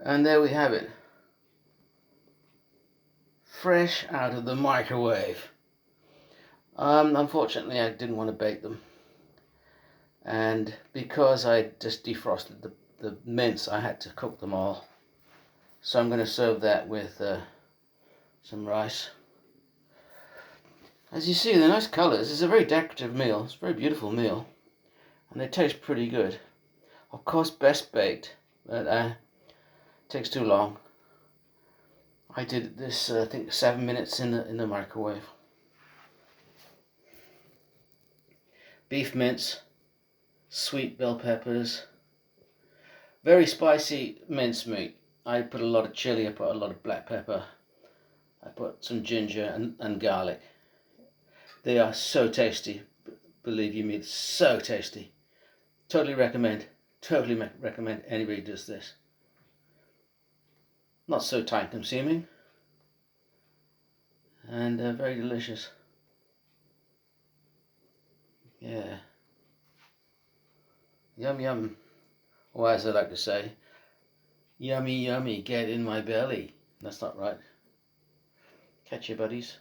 And there we have it. Fresh out of the microwave. Unfortunately, I didn't want to bake them. And because I just defrosted the mince, I had to cook them all. So I'm going to serve that with some rice. As you see, they're nice colours. It's a very decorative meal. It's a very beautiful meal. And they taste pretty good. Of course, best baked, but it takes too long. I did this, I think, 7 minutes in the microwave. Beef mince, sweet bell peppers, very spicy mince meat. I put a lot of chili, I put a lot of black pepper, I put some ginger and garlic. They are so tasty, believe you me, so tasty. Totally recommend anybody does this. Not so time consuming and very delicious. Yeah. Yum yum. Or as I like to say, yummy yummy, get in my belly. That's not right. Catch you, buddies.